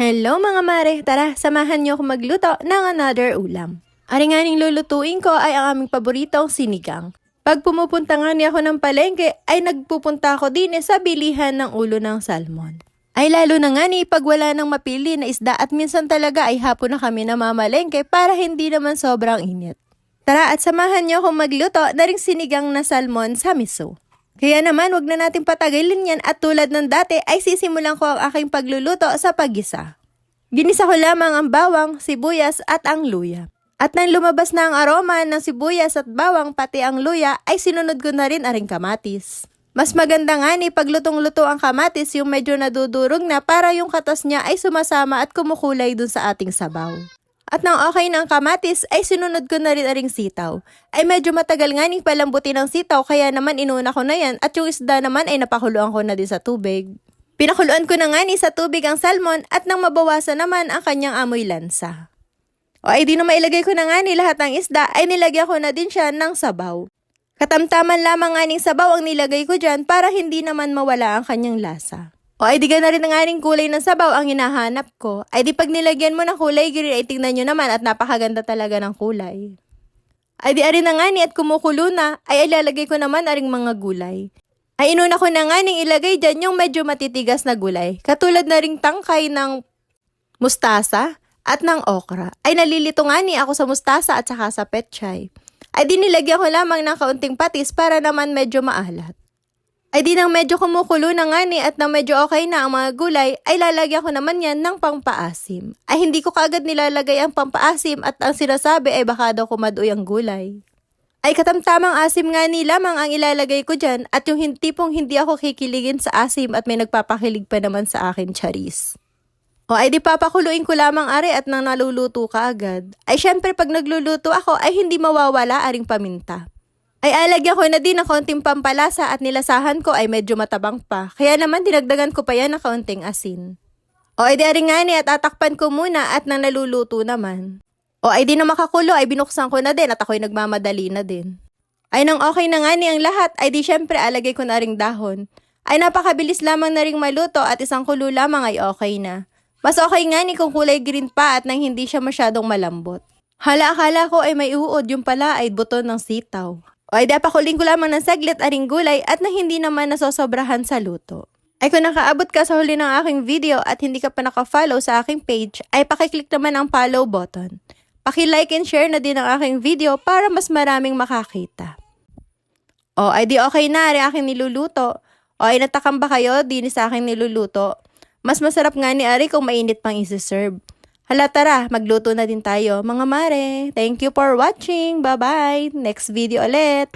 Hello mga mare, tara samahan niyo ako magluto ng another ulam. Ari nga ning lulutuin ko ay ang aming paboritong sinigang. Pag pumupunta nga niya ako ng palengke ay nagpupunta ako din sa bilihan ng ulo ng salmon. Ay lalo na nga ni pag wala nang mapili na isda at minsan talaga ay hapon na kami namamalengke para hindi naman sobrang init. Tara at samahan niyo akong magluto na ring sinigang na salmon sa miso. Kaya naman, wag na natin patagalin yan at tulad ng dati ay sisimulan ko ang aking pagluluto sa paggisa. Ginisa ko lamang ang bawang, sibuyas at ang luya. At nang lumabas na ang aroma ng sibuyas at bawang pati ang luya ay sinunod ko na rin aring kamatis. Mas maganda nga ni paglutong-luto ang kamatis yung medyo nadudurog na para yung katas niya ay sumasama at kumukulay dun sa ating sabaw. At nang okay na ang kamatis, ay sinunod ko na rin aring sitaw. Ay medyo matagal nga ning palambutin ang sitaw, kaya naman inuna ko na yan at yung isda naman ay napakuluan ko na din sa tubig. Pinakuluan ko na nga ni sa tubig ang salmon at nang mabawasan naman ang kanyang amoy lansa. O ay di na mailagay ko na nga ni lahat ng isda, ay nilagyan ko na din siya ng sabaw. Katamtaman lamang nga ning sabaw ang nilagay ko dyan para hindi naman mawala ang kanyang lasa. O ay di ka na rin nga rin kulay ng sabaw ang hinahanap ko. Ay di pag nilagyan mo ng kulay green ay tingnan nyo naman at napakaganda talaga ng kulay. Ay di arin na nga ni at kumukulo na ay ilalagay ko naman aring mga gulay. Ay inuna ko na nga ning ilagay dyan yung medyo matitigas na gulay. Katulad na ring tangkay ng mustasa at ng okra. Ay nalilito nga ni ako sa mustasa at saka sa petchay. Ay di nilagyan ko lamang ng kaunting patis para naman medyo maalat. Ay di nang medyo kumukulo na nga ni at nang medyo okay na ang mga gulay, ay lalagyan ko naman yan ng pampaasim. Ay hindi ko kaagad nilalagay ang pampaasim at ang sinasabi ay baka daw kumadoy ang gulay. Ay katamtamang asim nga ni lamang ang ilalagay ko dyan at yung tipong hindi ako kikiligin sa asim at may nagpapakilig pa naman sa akin charis. O ay di papakuluin ko lamang are at nang naluluto ka agad. Ay syempre pag nagluluto ako ay hindi mawawala aring paminta. Ay alagyan ko na din ng kaunting pampalasa at nilasahan ko ay medyo matabang pa. Kaya naman dinagdagan ko pa yan ng kaunting asin. O ay di aring nga ni at atakpan ko muna at nang naluluto naman. O ay di na makakulo ay binuksan ko na din at ako'y nagmamadali na din. Ay nang okay na nga ni ang lahat ay di syempre alagay ko na ring dahon. Ay napakabilis lamang na ring maluto at isang kulo lamang ay okay na. Mas okay nga ni kung kulay green pa at nang hindi siya masyadong malambot. Hala akala ko ay may uod yung pala ay buto ng sitaw. O ay dapakuling ko lamang ng saglit aring gulay at na hindi naman nasosobrahan sa luto. Ay kung nakaabot ka sa huli ng aking video at hindi ka pa naka-follow sa aking page, ay pakiclick naman ang follow button. Paki-like and share na din ang aking video para mas maraming makakita. O ay di okay na rin aking niluluto. O ay natakam ba kayo din sa aking niluluto? Mas masarap nga ni Ari kung mainit pang isi-serve. Hala tara, magluto na din tayo mga mare. Thank you for watching. Bye-bye. Next video ulit.